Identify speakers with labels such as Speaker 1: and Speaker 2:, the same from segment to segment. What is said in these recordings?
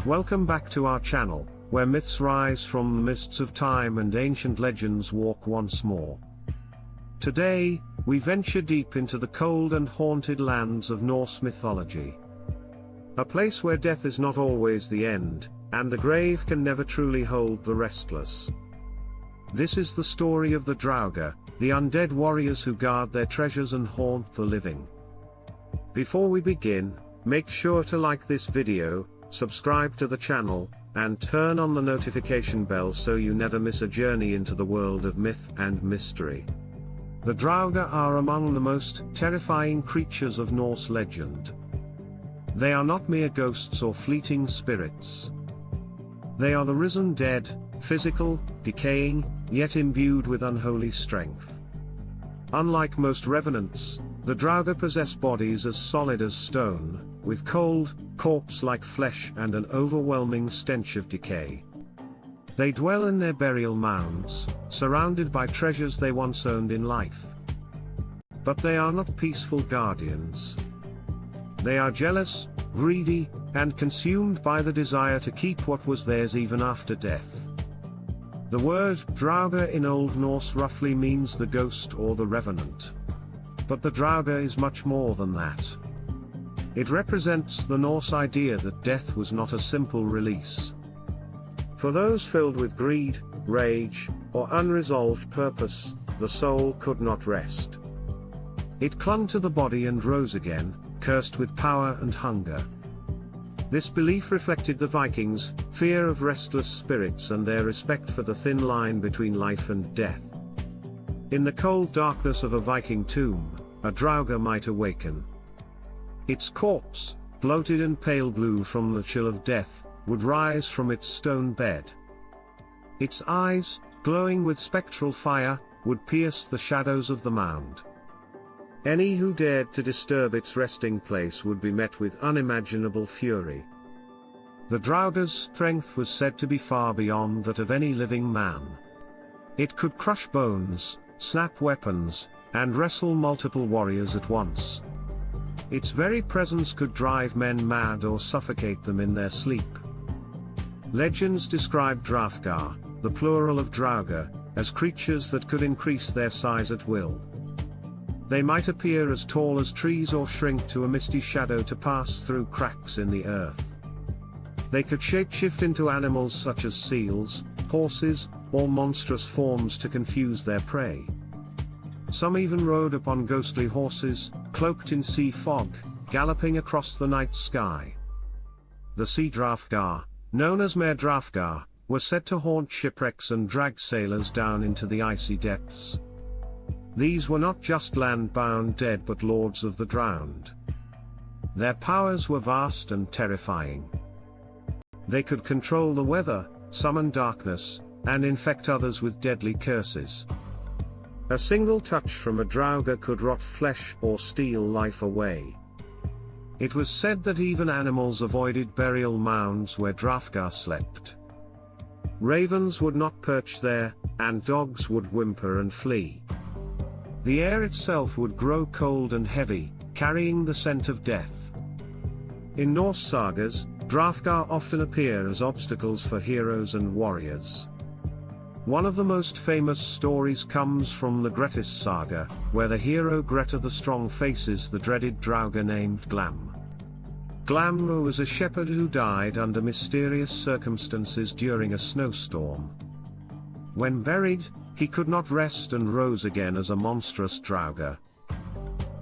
Speaker 1: Welcome back to our channel, where myths rise from the mists of time and ancient legends walk once more. Today, we venture deep into the cold and haunted lands of Norse mythology. A place where death is not always the end, and the grave can never truly hold the restless. This is the story of the Draugr, the undead warriors who guard their treasures and haunt the living. Before we begin, make sure to like this video, subscribe to the channel, and turn on the notification bell so you never miss a journey into the world of myth and mystery. The Draugr are among the most terrifying creatures of Norse legend. They are not mere ghosts or fleeting spirits. They are the risen dead, physical, decaying, yet imbued with unholy strength. Unlike most revenants, the Draugr possess bodies as solid as stone, with cold, corpse-like flesh and an overwhelming stench of decay. They dwell in their burial mounds, surrounded by treasures they once owned in life. But they are not peaceful guardians. They are jealous, greedy, and consumed by the desire to keep what was theirs even after death. The word Draugr in Old Norse roughly means the ghost or the revenant. But the Draugr is much more than that. It represents the Norse idea that death was not a simple release. For those filled with greed, rage, or unresolved purpose, the soul could not rest. It clung to the body and rose again, cursed with power and hunger. This belief reflected the Vikings' fear of restless spirits and their respect for the thin line between life and death. In the cold darkness of a Viking tomb, a Draugr might awaken. Its corpse, bloated and pale blue from the chill of death, would rise from its stone bed. Its eyes, glowing with spectral fire, would pierce the shadows of the mound. Any who dared to disturb its resting place would be met with unimaginable fury. The Draugr's strength was said to be far beyond that of any living man. It could crush bones, snap weapons, and wrestle multiple warriors at once. Its very presence could drive men mad or suffocate them in their sleep. Legends describe Draugr, the plural of Draugr, as creatures that could increase their size at will. They might appear as tall as trees or shrink to a misty shadow to pass through cracks in the earth. They could shapeshift into animals such as seals, horses, or monstrous forms to confuse their prey. Some even rode upon ghostly horses, cloaked in sea fog, galloping across the night sky. The sea Draugr, known as Mere Draugr, were said to haunt shipwrecks and drag sailors down into the icy depths. These were not just land-bound dead but lords of the drowned. Their powers were vast and terrifying. They could control the weather, summon darkness, and infect others with deadly curses. A single touch from a Draugr could rot flesh or steal life away. It was said that even animals avoided burial mounds where Draugr slept. Ravens would not perch there, and dogs would whimper and flee. The air itself would grow cold and heavy, carrying the scent of death. In Norse sagas, Draugr often appear as obstacles for heroes and warriors. One of the most famous stories comes from the Grettis saga, where the hero Grettir the Strong faces the dreaded Draugr named Glam. Glam was a shepherd who died under mysterious circumstances during a snowstorm. When buried, he could not rest and rose again as a monstrous Draugr.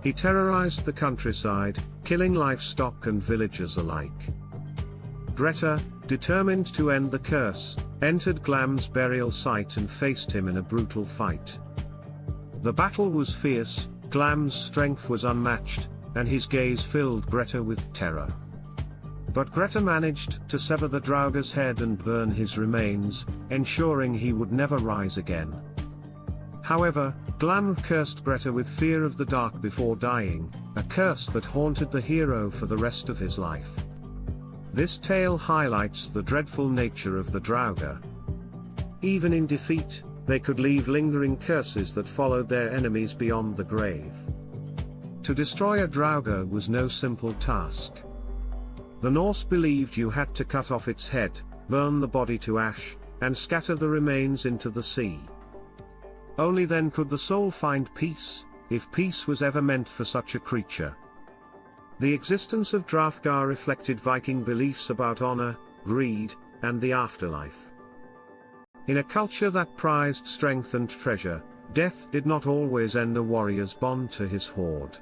Speaker 1: He terrorized the countryside, killing livestock and villagers alike. Grettir, determined to end the curse, entered Glam's burial site and faced him in a brutal fight. The battle was fierce, Glam's strength was unmatched, and his gaze filled Grettir with terror. But Grettir managed to sever the Draugr's head and burn his remains, ensuring he would never rise again. However, Glam cursed Grettir with fear of the dark before dying, a curse that haunted the hero for the rest of his life. This tale highlights the dreadful nature of the Draugr. Even in defeat, they could leave lingering curses that followed their enemies beyond the grave. To destroy a Draugr was no simple task. The Norse believed you had to cut off its head, burn the body to ash, and scatter the remains into the sea. Only then could the soul find peace, if peace was ever meant for such a creature. The existence of Draugr reflected Viking beliefs about honor, greed, and the afterlife. In a culture that prized strength and treasure, death did not always end a warrior's bond to his horde.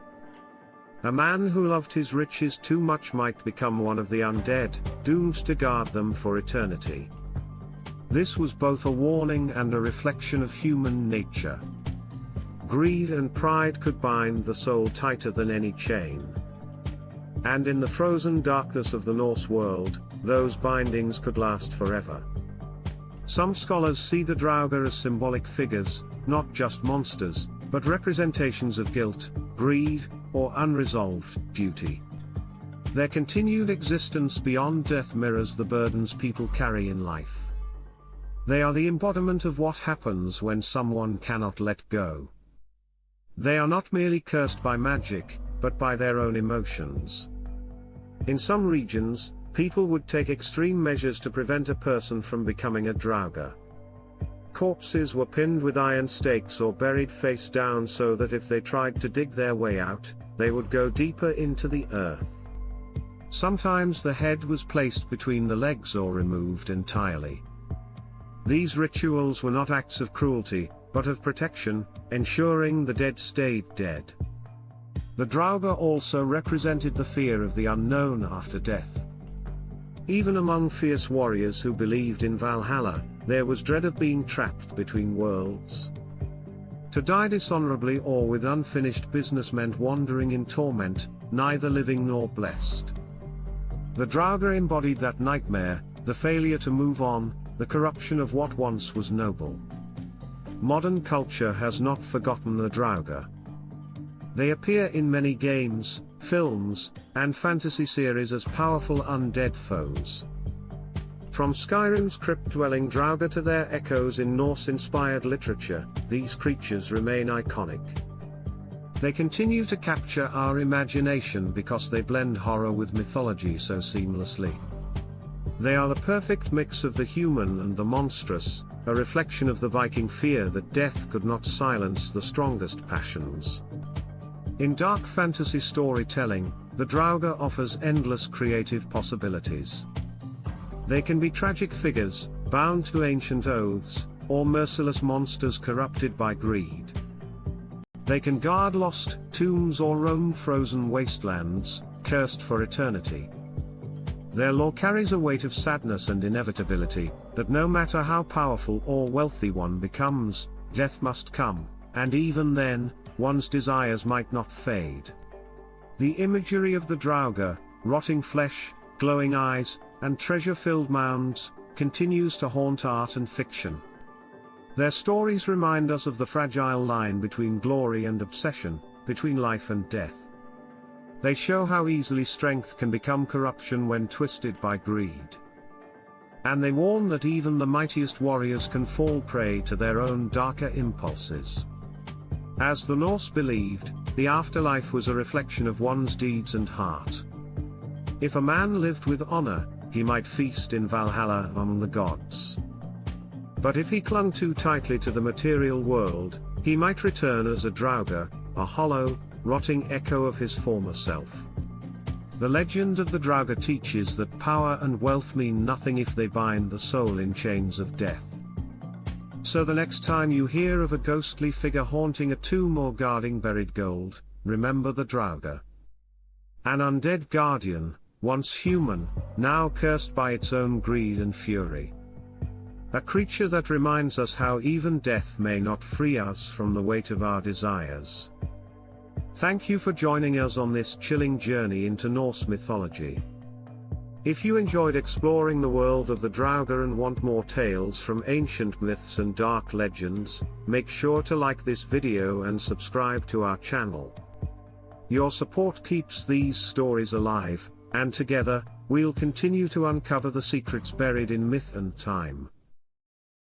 Speaker 1: A man who loved his riches too much might become one of the undead, doomed to guard them for eternity. This was both a warning and a reflection of human nature. Greed and pride could bind the soul tighter than any chain. And in the frozen darkness of the Norse world, those bindings could last forever. Some scholars see the Draugr as symbolic figures, not just monsters, but representations of guilt, greed, or unresolved duty. Their continued existence beyond death mirrors the burdens people carry in life. They are the embodiment of what happens when someone cannot let go. They are not merely cursed by magic, but by their own emotions. In some regions, people would take extreme measures to prevent a person from becoming a Draugr. Corpses were pinned with iron stakes or buried face down so that if they tried to dig their way out, they would go deeper into the earth. Sometimes the head was placed between the legs or removed entirely. These rituals were not acts of cruelty, but of protection, ensuring the dead stayed dead. The Draugr also represented the fear of the unknown after death. Even among fierce warriors who believed in Valhalla, there was dread of being trapped between worlds. To die dishonorably or with unfinished business meant wandering in torment, neither living nor blessed. The Draugr embodied that nightmare, the failure to move on, the corruption of what once was noble. Modern culture has not forgotten the Draugr. They appear in many games, films, and fantasy series as powerful undead foes. From Skyrim's crypt-dwelling Draugr to their echoes in Norse-inspired literature, these creatures remain iconic. They continue to capture our imagination because they blend horror with mythology so seamlessly. They are the perfect mix of the human and the monstrous, a reflection of the Viking fear that death could not silence the strongest passions. In dark fantasy storytelling, the Draugr offers endless creative possibilities. They can be tragic figures, bound to ancient oaths, or merciless monsters corrupted by greed. They can guard lost tombs or roam frozen wastelands, cursed for eternity. Their lore carries a weight of sadness and inevitability, that no matter how powerful or wealthy one becomes, death must come, and even then, one's desires might not fade. The imagery of the Draugr, rotting flesh, glowing eyes, and treasure-filled mounds, continues to haunt art and fiction. Their stories remind us of the fragile line between glory and obsession, between life and death. They show how easily strength can become corruption when twisted by greed. And they warn that even the mightiest warriors can fall prey to their own darker impulses. As the Norse believed, the afterlife was a reflection of one's deeds and heart. If a man lived with honor, he might feast in Valhalla among the gods. But if he clung too tightly to the material world, he might return as a Draugr, a hollow, rotting echo of his former self. The legend of the Draugr teaches that power and wealth mean nothing if they bind the soul in chains of death. So the next time you hear of a ghostly figure haunting a tomb or guarding buried gold, remember the Draugr. An undead guardian, once human, now cursed by its own greed and fury. A creature that reminds us how even death may not free us from the weight of our desires. Thank you for joining us on this chilling journey into Norse mythology. If you enjoyed exploring the world of the Draugr and want more tales from ancient myths and dark legends, make sure to like this video and subscribe to our channel. Your support keeps these stories alive, and together, we'll continue to uncover the secrets buried in myth and time.